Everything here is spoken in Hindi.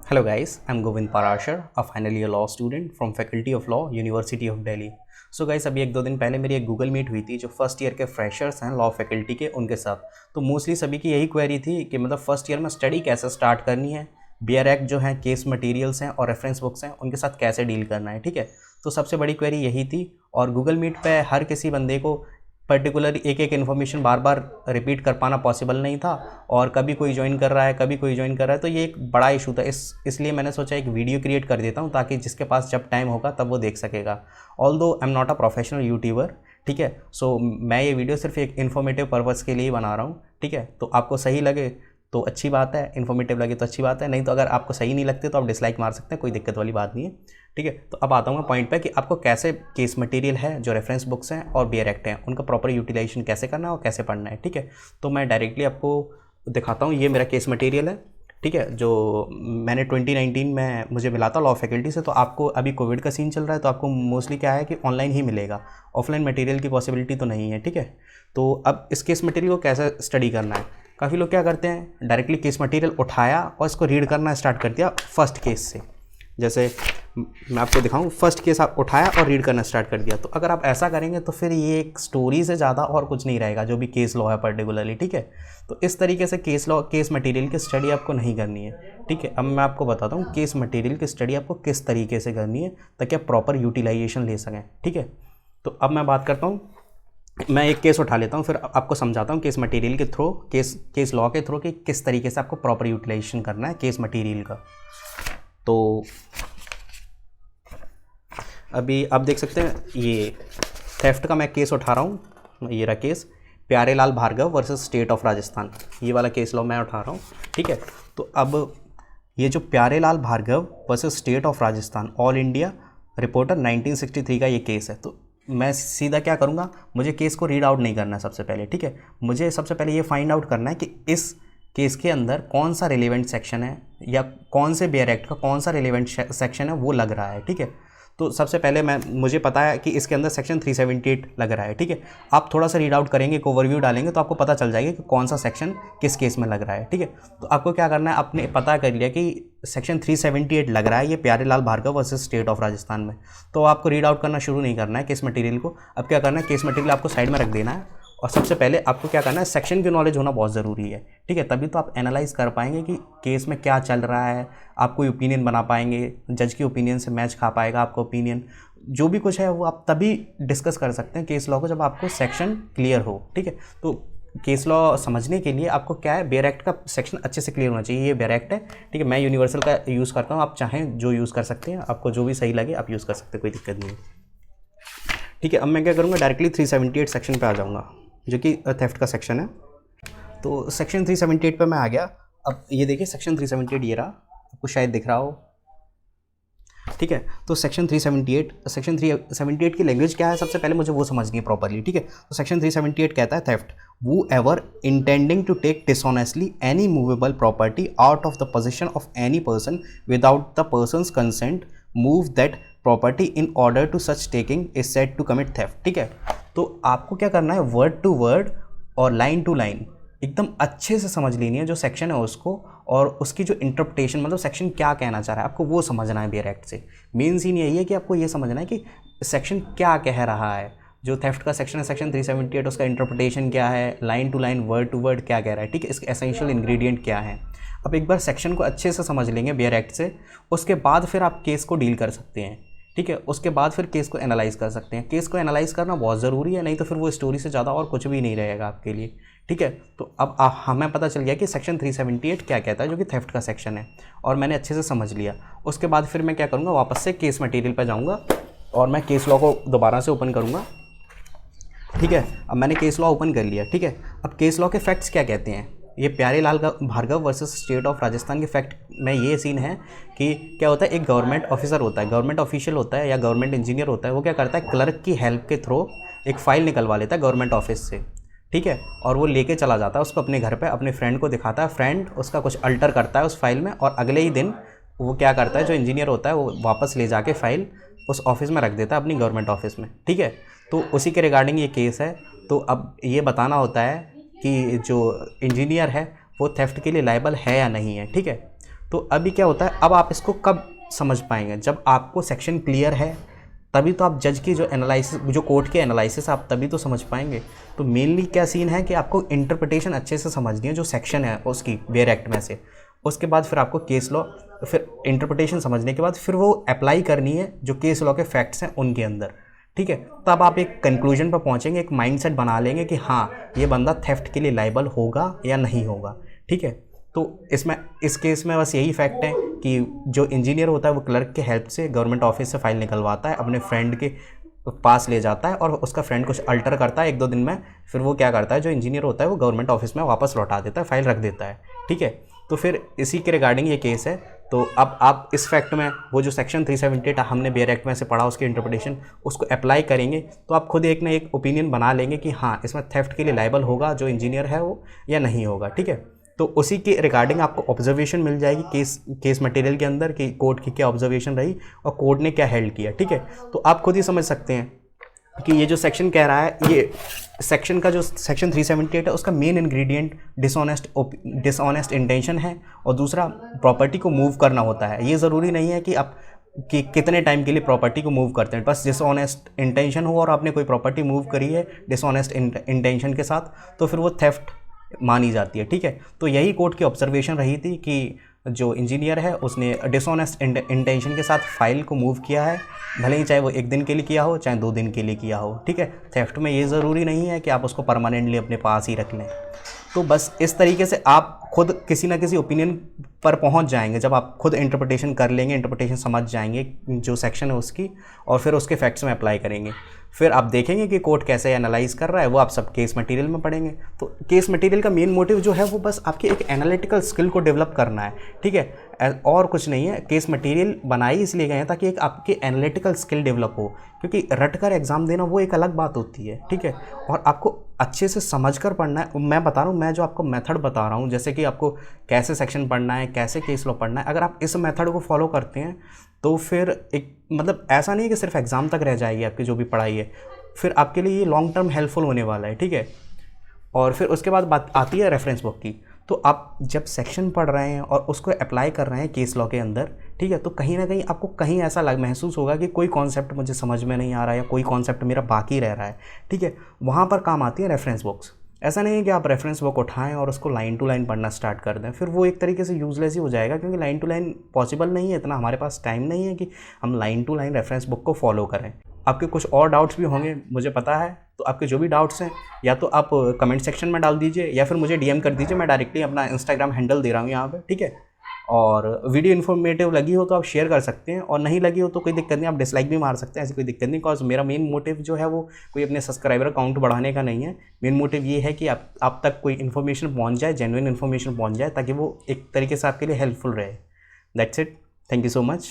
Hello guys, I'm Govind Parashar, a final year law student from Faculty of Law, University of Delhi. So guys अभी एक दो दिन पहले मेरी एक गूगल मीट हुई थी जो फर्स्ट ईयर के फ्रेशर्स हैं लॉ फैकल्टी के उनके साथ। तो मोस्टली सभी की यही क्वेरी थी कि मतलब फर्स्ट ईयर में स्टडी कैसे स्टार्ट करनी है, बीआर एक्ट जो है, केस मटेरियल्स हैं और रेफरेंस बुक्स हैं, उनके साथ कैसे डील करना है। ठीक है, तो सबसे बड़ी क्वेरी यही थी और गूगल मीट पे हर किसी बंदे को पर्टिकुलर एक एक इन्फॉर्मेशन बार बार रिपीट कर पाना पॉसिबल नहीं था और कभी कोई ज्वाइन कर रहा है, कभी कोई ज्वाइन कर रहा है, तो ये एक बड़ा इशू था। इसलिए मैंने सोचा एक वीडियो क्रिएट कर देता हूँ ताकि जिसके पास जब टाइम होगा तब वो देख सकेगा। Although I am not a professional YouTuber, ठीक है, सो मैं ये वीडियो सिर्फ एक इन्फॉर्मेटिव पर्पज़ के लिए ही बना रहा हूँ। ठीक है, तो आपको सही लगे तो अच्छी बात है, इन्फॉर्मेटिव लगे तो अच्छी बात है, नहीं तो अगर आपको सही नहीं लगते तो आप डिसलाइक मार सकते हैं, कोई दिक्कत वाली बात नहीं है। ठीक है, तो अब आता हूँ मैं पॉइंट पे कि आपको कैसे केस मटेरियल है, जो रेफरेंस बुक्स हैं और बीआर एक्ट हैं, उनका प्रॉपर यूटिलाइजेशन कैसे करना है और कैसे पढ़ना है। ठीक है, तो मैं डायरेक्टली आपको दिखाता हूँ। ये मेरा केस मटेरियल है, ठीक है, जो मैंने 2019 में मुझे मिला था लॉ फैकल्टी से। तो आपको अभी कोविड का सीन चल रहा है तो आपको मोस्टली क्या है कि ऑनलाइन ही मिलेगा, ऑफलाइन मटेरियल की पॉसिबिलिटी तो नहीं है। ठीक है, तो अब इस केस मटेरियल को कैसे स्टडी करना है, काफ़ी लोग क्या करते हैं डायरेक्टली केस मटेरियल उठाया और इसको रीड करना स्टार्ट कर दिया फर्स्ट केस से। जैसे मैं आपको दिखाऊं, फर्स्ट केस आप उठाया और रीड करना स्टार्ट कर दिया। तो अगर आप ऐसा करेंगे तो फिर ये एक स्टोरी से ज़्यादा और कुछ नहीं रहेगा जो भी केस लॉ है पर्टिकुलरली। ठीक है, तो इस तरीके से केस मटेरियल की स्टडी आपको नहीं करनी है। ठीक है, अब मैं आपको बताता हूँ केस मटेरियल की स्टडी आपको किस तरीके से करनी है ताकि आप प्रॉपर यूटिलाइजेशन ले सकें। ठीक है, तो अब मैं बात करता हूँ, मैं एक केस उठा लेता हूँ फिर आपको समझाता हूँ केस मटेरियल के थ्रू, केस लॉ के थ्रू कि किस तरीके से आपको प्रॉपर यूटिलाइजेशन करना है केस मटेरियल का। तो अभी आप देख सकते हैं ये थेफ्ट का मैं केस उठा रहा हूँ। ये रहा case Pyarelal Bhargava versus state of Rajasthan, ये वाला केस लॉ मैं उठा रहा हूँ। ठीक है, तो अब ये जो Pyarelal Bhargava versus state of Rajasthan all India reporter 1963 का ये केस है। तो मैं सीधा क्या करूँगा, मुझे केस को रीड आउट नहीं करना है सबसे पहले। ठीक है, मुझे सबसे पहले ये फाइंड आउट करना है कि इस केस के अंदर कौन सा रिलेवेंट सेक्शन है या कौन से बीआर एक्ट का कौन सा रिलेवेंट सेक्शन है वो लग रहा है। ठीक है, तो सबसे पहले मुझे पता है कि इसके अंदर सेक्शन 378 लग रहा है। ठीक है, आप थोड़ा सा रीड आउट करेंगे, एक ओवरव्यू डालेंगे तो आपको पता चल जाएगा कि कौन सा सेक्शन किस केस में लग रहा है। ठीक है, तो आपको क्या करना है, आपने पता कर लिया कि सेक्शन 378 लग रहा है ये Pyarelal Bhargava versus state of Rajasthan में, तो आपको रीड आउट करना शुरू नहीं करना है केस मटेरियल को। अब क्या करना है, केस मटेरियल आपको साइड में रख देना है और सबसे पहले आपको क्या करना है, सेक्शन की नॉलेज होना बहुत ज़रूरी है। ठीक है, तभी तो आप एनालाइज कर पाएंगे कि केस में क्या चल रहा है, आप कोई ओपिनियन बना पाएंगे, जज के ओपिनियन से मैच खा पाएगा आपका ओपिनियन, जो भी कुछ है वो आप तभी डिस्कस कर सकते हैं केस लॉ को जब आपको सेक्शन क्लियर हो। ठीक है, तो केस लॉ समझने के लिए आपको क्या है, बीआर एक्ट का सेक्शन अच्छे से क्लियर होना चाहिए। ये बीआर एक्ट है, ठीक है, मैं यूनिवर्सल का यूज़ करता हूँ, आप चाहें जो यूज़ कर सकते हैं, आपको जो भी सही लगे आप यूज़ कर सकते हैं, कोई दिक्कत नहीं है। ठीक है, अब मैं क्या करूँगा, डायरेक्टली 378 सेक्शन पे आ जाऊँगा जो कि थेफ्ट का सेक्शन है। तो सेक्शन 378 पे मैं आ गया। अब ये देखिए सेक्शन 378 ये रहा, आपको शायद दिख रहा हो। ठीक है, तो सेक्शन 378 की लैंग्वेज क्या है, सबसे पहले मुझे वो समझनी है प्रॉपरली। ठीक है, तो सेक्शन 378 कहता है theft, whoever intending to take dishonestly any movable property out of the possession of any person without the person's consent move that property in order to such taking is said to commit theft. ठीक है, तो आपको क्या करना है, वर्ड टू वर्ड और लाइन टू लाइन एकदम अच्छे से समझ लेनी है जो सेक्शन है उसको, और उसकी जो इंटरप्रिटेशन मतलब सेक्शन क्या कहना चाह रहा है आपको वो समझना है बीआर एक्ट से। मेन सीन यही है कि आपको ये समझना है कि सेक्शन क्या कह रहा है, जो थेफ्ट का सेक्शन है सेक्शन 378 उसका इंटरप्रिटेशन क्या है, line to line word to word क्या कह रहा है। ठीक है, इसके एसेंशियल इंग्रेडिएंट क्या है। अब एक बार सेक्शन को अच्छे से समझ लेंगे बीआर एक्ट से, उसके बाद फिर आप केस को डील कर सकते हैं। ठीक है, उसके बाद फिर केस को एनालाइज कर सकते हैं। केस को एनालाइज करना बहुत ज़रूरी है, नहीं तो फिर वो स्टोरी से ज़्यादा और कुछ भी नहीं रहेगा आपके लिए। ठीक है, तो अब हमें पता चल गया कि सेक्शन 378 क्या कहता है जो कि थेफ्ट का सेक्शन है, और मैंने अच्छे से समझ लिया। उसके बाद फिर मैं क्या करूँगा, वापस से केस मटेरियल पर जाऊँगा और मैं केस लॉ को दोबारा से ओपन करूँगा। ठीक है, अब मैंने केस लॉ ओपन कर लिया। ठीक है, अब केस लॉ के फैक्ट्स क्या कहते हैं, ये Pyarelal Bhargava versus state of Rajasthan के फैक्ट में ये सीन है कि क्या होता है, एक गवर्नमेंट ऑफिसर होता है, गवर्नमेंट ऑफिशियल होता है या गवर्नमेंट इंजीनियर होता है, वो क्या करता है, क्लर्क की हेल्प के थ्रू एक फ़ाइल निकलवा लेता है गवर्नमेंट ऑफिस से। ठीक है, और वो लेके चला जाता है उसको अपने घर पे, अपने फ्रेंड को दिखाता है, फ्रेंड उसका कुछ अल्टर करता है उस फाइल में, और अगले ही दिन वो क्या करता है, जो इंजीनियर होता है वो वापस ले जाके फाइल उस ऑफिस में रख देता है, अपनी गवर्नमेंट ऑफिस में। ठीक है, तो उसी के रिगार्डिंग ये केस है। तो अब ये बताना होता है कि जो इंजीनियर है वो थेफ्ट के लिए लायबल है या नहीं है। ठीक है, तो अभी क्या होता है, अब आप इसको कब समझ पाएंगे, जब आपको सेक्शन क्लियर है, तभी तो आप जज की जो एनालिसिस, जो कोर्ट के एनालिसिस आप तभी तो समझ पाएंगे। तो मेनली क्या सीन है कि आपको इंटरप्रिटेशन अच्छे से समझनी है जो सेक्शन है उसकी वेयर एक्ट में से, उसके बाद फिर आपको केस लॉ, फिर इंटरप्रिटेशन समझने के बाद फिर वो अप्लाई करनी है जो केस लॉ के फैक्ट्स हैं उनके अंदर, ठीक है। तब आप एक कंक्लूजन पर पहुंचेंगे, एक माइंडसेट बना लेंगे कि हाँ ये बंदा थेफ्ट के लिए लायबल होगा या नहीं होगा, ठीक है। तो इसमें इस केस में बस यही फैक्ट है कि जो इंजीनियर होता है वो क्लर्क के हेल्प से गवर्नमेंट ऑफिस से फाइल निकलवाता है, अपने फ्रेंड के पास ले जाता है और उसका फ्रेंड कुछ अल्टर करता है 1-2 दिन में, फिर वो क्या करता है, जो इंजीनियर होता है वो गवर्नमेंट ऑफिस में वापस लौटा देता है, फाइल रख देता है, ठीक है। तो फिर इसी के रिगार्डिंग ये केस है। तो अब आप इस फैक्ट में वो जो सेक्शन 378 हमने बेयर एक्ट में से पढ़ा उसकी इंटरप्रिटेशन उसको अप्लाई करेंगे तो आप खुद एक ना एक ओपिनियन बना लेंगे कि हाँ इसमें थेफ्ट के लिए लायबल होगा जो इंजीनियर है वो या नहीं होगा, ठीक है। तो उसी के रिगार्डिंग आपको ऑब्जर्वेशन मिल जाएगी केस मटेरियल के अंदर कि कोर्ट की क्या ऑब्जर्वेशन रही और कोर्ट ने क्या हेल्ड किया, ठीक है। तो आप खुद ही समझ सकते हैं कि ये जो सेक्शन कह रहा है, ये सेक्शन का जो सेक्शन 378 है उसका मेन इंग्रेडिएंट डिसऑनेस्ट इंटेंशन है और दूसरा प्रॉपर्टी को मूव करना होता है। ये ज़रूरी नहीं है कि आप कि कितने टाइम के लिए प्रॉपर्टी को मूव करते हैं, बस डिसऑनेस्ट इंटेंशन हो और आपने कोई प्रॉपर्टी मूव करी है डिसऑनेस्ट इंटेंशन के साथ तो फिर वो थेफ्ट मानी जाती है, ठीक है। तो यही कोर्ट की ऑब्जर्वेशन रही थी कि जो इंजीनियर है उसने डिसऑनेस्ट इंटेंशन के साथ फाइल को मूव किया है, भले ही चाहे वो 1 दिन के लिए किया हो चाहे 2 दिन के लिए किया हो, ठीक है। थेफ्ट में ये ज़रूरी नहीं है कि आप उसको परमानेंटली अपने पास ही रख लें। तो बस इस तरीके से आप खुद किसी ना किसी ओपिनियन पर पहुंच जाएंगे जब आप खुद इंटरप्रिटेशन कर लेंगे, इंटरप्रिटेशन समझ जाएंगे जो सेक्शन है उसकी और फिर उसके फैक्ट्स में अप्लाई करेंगे। फिर आप देखेंगे कि कोर्ट कैसे एनालाइज कर रहा है, वो आप सब केस मटेरियल में पढ़ेंगे। तो केस मटेरियल का मेन मोटिव जो है वो बस आपकी एक एनालिटिकल स्किल को डेवलप करना है, ठीक है, और कुछ नहीं है। केस मटेरियल बनाई इसलिए गए हैं ताकि एक आपकी एनालिटिकल स्किल डेवलप हो, क्योंकि रट कर एग्ज़ाम देना वो एक अलग बात होती है, ठीक है। और आपको अच्छे से समझ कर पढ़ना है। मैं बता रहा हूँ, मैं जो आपको मेथड बता रहा हूँ, जैसे कि आपको कैसे सेक्शन पढ़ना है, कैसे केस लॉ पढ़ना है, अगर आप इस मेथड को फॉलो करते हैं तो फिर एक मतलब ऐसा नहीं है कि सिर्फ एग्ज़ाम तक रह जाएगी आपकी जो भी पढ़ाई है, फिर आपके लिए ये लॉन्ग टर्म हेल्पफुल होने वाला है, ठीक है। और फिर उसके बाद बात आती है रेफरेंस बुक की। तो आप जब सेक्शन पढ़ रहे हैं और उसको अप्लाई कर रहे हैं केस लॉ के अंदर, ठीक है, तो कहीं ना कहीं आपको कहीं ऐसा महसूस होगा कि कोई कॉन्सेप्ट मुझे समझ में नहीं आ रहा है या कोई कॉन्सेप्ट मेरा बाकी रह रहा है, ठीक है। वहाँ पर काम आती है रेफरेंस बुक्स। ऐसा नहीं है कि आप रेफरेंस बुक उठाएं और उसको लाइन टू लाइन पढ़ना स्टार्ट कर दें, फिर वो एक तरीके से यूजलेस ही हो जाएगा, क्योंकि लाइन टू लाइन पॉसिबल नहीं है, इतना हमारे पास टाइम नहीं है कि हम line to line reference book को फॉलो करें। आपके कुछ और डाउट्स भी होंगे मुझे पता है, तो आपके जो भी डाउट्स हैं या तो आप कमेंट सेक्शन में डाल दीजिए या फिर मुझे डीएम कर दीजिए, मैं डायरेक्टली अपना इंस्टाग्राम हैंडल दे रहा हूँ यहाँ पे, ठीक है। और वीडियो इन्फॉर्मेटिव लगी हो तो आप शेयर कर सकते हैं, और नहीं लगी हो तो कोई दिक्कत नहीं, आप डिसलाइक भी मार सकते हैं, ऐसी कोई दिक्कत नहीं। बिकॉज मेरा मेन मोटिव जो है वो कोई अपने सब्सक्राइबर काउंट बढ़ाने का नहीं है। मेन मोटिव ये है कि आप तक कोई इन्फॉर्मेशन पहुँच जाए, जेन्युइन इन्फॉर्मेशन पहुँच जाए, ताकि वो एक तरीके से आपके लिए हेल्पफुल रहे। That's it, thank you so much.